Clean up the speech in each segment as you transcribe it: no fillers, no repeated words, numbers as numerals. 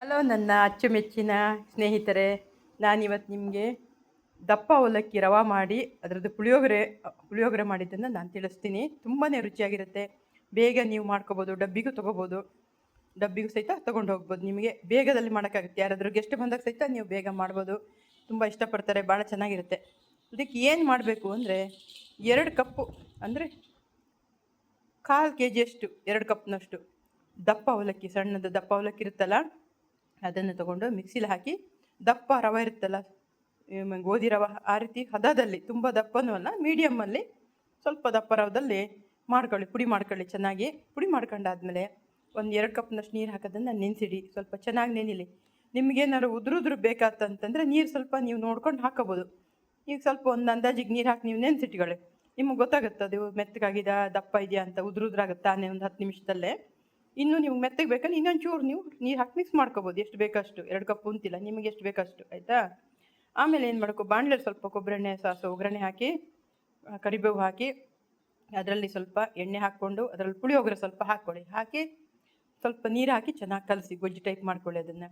Hello ನನ್ನ ಅಚ್ಚುಮೆಚ್ಚಿನ ಸ್ನೇಹಿತರೆ, ನಾನಿವತ್ತು ನಿಮಗೆ ದಪ್ಪ ಅವಲಕ್ಕಿ ರವೆ ಮಾಡಿ ಅದರದ್ದು ಪುಳಿಯೋಗರೆ ಮಾಡಿದ್ದನ್ನು ನಾನು ತಿಳಿಸ್ತೀನಿ. ತುಂಬಾ ರುಚಿಯಾಗಿರುತ್ತೆ. ಬೇಗ ನೀವು ಮಾಡ್ಕೋಬೋದು, ಡಬ್ಬಿಗೂ ತೊಗೋಬೋದು, ಡಬ್ಬಿಗೂ ಸಹಿತ ತೊಗೊಂಡು ಹೋಗ್ಬೋದು. ನಿಮಗೆ ಬೇಗದಲ್ಲಿ ಮಾಡೋಕ್ಕಾಗುತ್ತೆ. ಯಾರಾದರೂ ಗೆಸ್ಟ್ ಬಂದಾಗ ಸಹಿತ ನೀವು ಬೇಗ ಮಾಡ್ಬೋದು. ತುಂಬ ಇಷ್ಟಪಡ್ತಾರೆ, ಭಾಳ ಚೆನ್ನಾಗಿರುತ್ತೆ. ಇದಕ್ಕೆ ಏನು ಮಾಡಬೇಕು ಅಂದರೆ 2 ಕಪ್ಪು ಅಂದರೆ 1/4 kg 2 ಕಪ್ನಷ್ಟು ದಪ್ಪ ಅವಲಕ್ಕಿ, ಸಣ್ಣದು ದಪ್ಪ ಅವಲಕ್ಕಿ ಇರುತ್ತಲ್ಲ ಅದನ್ನು ತೊಗೊಂಡು ಮಿಕ್ಸಿಲಿ ಹಾಕಿ, ದಪ್ಪ ರವೆ ಇರುತ್ತಲ್ಲ ಗೋಧಿ ರವೆ, ಆ ರೀತಿ ಹದದಲ್ಲಿ, ತುಂಬ ದಪ್ಪನೂ ಅಲ್ಲ, ಮೀಡಿಯಮ್ಮಲ್ಲಿ ಸ್ವಲ್ಪ ದಪ್ಪ ರವದಲ್ಲಿ ಮಾಡ್ಕೊಳ್ಳಿ, ಪುಡಿ ಮಾಡ್ಕೊಳ್ಳಿ. ಚೆನ್ನಾಗಿ ಪುಡಿ ಮಾಡ್ಕೊಂಡಾದ್ಮೇಲೆ ಒಂದು 2 ಕಪ್ನಷ್ಟು ನೀರು ಹಾಕೋದನ್ನು ನೆನೆಸಿಡಿ. ಸ್ವಲ್ಪ ಚೆನ್ನಾಗಿ ನೆನಿಲಿ. ನಿಮಗೇನಾದ್ರು ಉದುರು ಬೇಕಾತಂತಂದರೆ ನೀರು ಸ್ವಲ್ಪ ನೀವು ನೋಡ್ಕೊಂಡು ಹಾಕೋಬೋದು. ಈಗ ಸ್ವಲ್ಪ ಒಂದು ಅಂದಾಜಿಗೆ ನೀರು ಹಾಕಿ ನೀವು ನೆನೆಸಿಟ್ಕೊಳ್ಳಿ. ನಿಮಗೆ ಗೊತ್ತಾಗುತ್ತೆ ಅದು ಮೆತ್ತಗಾಗಿದೆ, ದಪ್ಪ ಇದೆಯಾ ಅಂತ. ಉದುರಾಗುತ್ತೆ ತಾನೇ ಒಂದು 10 ನಿಮಿಷದಲ್ಲೇ. ಇನ್ನೂ ನೀವು ಮೆತ್ತಗೆ ಬೇಕಂದ್ರೆ ಇನ್ನೊಂದು ಚೂರು ನೀವು ನೀರು ಹಾಕಿ ಮಿಕ್ಸ್ ಮಾಡ್ಕೋಬೋದು, ಎಷ್ಟು ಬೇಕಷ್ಟು. 2 ಕಪ್ ಅಂತಿಲ್ಲ, ನಿಮಗೆ ಎಷ್ಟು ಬೇಕಷ್ಟು, ಆಯಿತಾ. ಆಮೇಲೆ ಏನು ಮಾಡಬೇಕು, ಬಾಣಲೆಯಲ್ಲಿ ಸ್ವಲ್ಪ ಕೊಬ್ಬರೆಣ್ಣೆ, ಸಾಸು, ಒಗ್ಗರಣೆ ಹಾಕಿ, ಕರಿಬೇವು ಹಾಕಿ, ಅದರಲ್ಲಿ ಸ್ವಲ್ಪ ಎಣ್ಣೆ ಹಾಕ್ಕೊಂಡು ಅದರಲ್ಲಿ ಪುಳಿಯೋಗರೆ ಸ್ವಲ್ಪ ಹಾಕಿ ಸ್ವಲ್ಪ ನೀರು ಹಾಕಿ ಚೆನ್ನಾಗಿ ಕಲಸಿ ಗೊಜ್ಜು ಟೈಪ್ ಮಾಡ್ಕೊಳ್ಳಿ ಅದನ್ನು.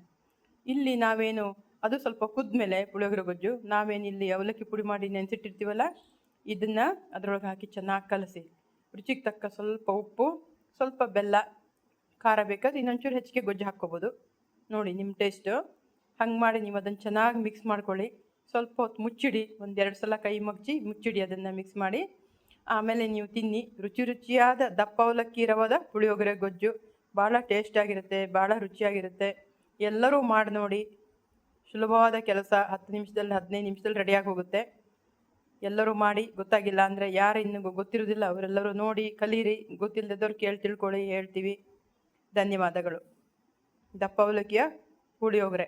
ಇಲ್ಲಿ ನಾವೇನು ಅದು ಸ್ವಲ್ಪ ಕುದ್ಮೇಲೆ ಪುಳಿಯೋಗರೆ ಗೊಜ್ಜು ನಾವೇನಿಲ್ಲಿ ಅವಲಕ್ಕಿ ಪುಡಿ ಮಾಡಿ ನೆನೆಸಿಟ್ಟಿರ್ತೀವಲ್ಲ ಇದನ್ನು ಅದರೊಳಗೆ ಹಾಕಿ ಚೆನ್ನಾಗಿ ಕಲಸಿ. ರುಚಿಗೆ ತಕ್ಕ ಸ್ವಲ್ಪ ಉಪ್ಪು, ಸ್ವಲ್ಪ ಬೆಲ್ಲ, ಖಾರ ಬೇಕಾದ್ರೆ ಇನ್ನೊಂಚೂರು ಹೆಚ್ಚಿಗೆ ಗೊಜ್ಜು ಹಾಕ್ಕೋಬೋದು, ನೋಡಿ ನಿಮ್ಮ ಟೇಸ್ಟು. ಹಂಗೆ ಮಾಡಿ ನೀವು ಅದನ್ನು ಚೆನ್ನಾಗಿ ಮಿಕ್ಸ್ ಮಾಡ್ಕೊಳ್ಳಿ. ಸ್ವಲ್ಪ ಹೊತ್ತು ಮುಚ್ಚಿಡಿ, 1-2 ಸಲ ಕೈ ಮುಚ್ಚಿಡಿ ಅದನ್ನು ಮಿಕ್ಸ್ ಮಾಡಿ. ಆಮೇಲೆ ನೀವು ತಿನ್ನಿ. ರುಚಿಯಾದ ದಪ್ಪ ಅವಲಕ್ಕಿ ರವದ ಪುಳಿಯೋಗರೆ ಗೊಜ್ಜು ಭಾಳ ಟೇಸ್ಟಾಗಿರುತ್ತೆ, ಭಾಳ ರುಚಿಯಾಗಿರುತ್ತೆ. ಎಲ್ಲರೂ ಮಾಡಿ ನೋಡಿ. ಸುಲಭವಾದ ಕೆಲಸ, 10 ನಿಮಿಷದಲ್ಲಿ 15 ನಿಮಿಷದಲ್ಲಿ ರೆಡಿಯಾಗಿ ಹೋಗುತ್ತೆ. ಎಲ್ಲರೂ ಮಾಡಿ. ಗೊತ್ತಾಗಿಲ್ಲ ಅಂದರೆ ಯಾರು ಇನ್ನೂ ಗೊತ್ತಿರೋದಿಲ್ಲ ಅವರೆಲ್ಲರೂ ನೋಡಿ ಕಲೀರಿ. ಗೊತ್ತಿಲ್ಲದವ್ರು ತಿಳ್ಕೊಳ್ಳಿ, ಹೇಳ್ತೀವಿ. ಧನ್ಯವಾದಗಳು. ದಪ್ಪ ಅವಲಕ್ಕಿಯ ಪುಳಿಯೋಗರೆ.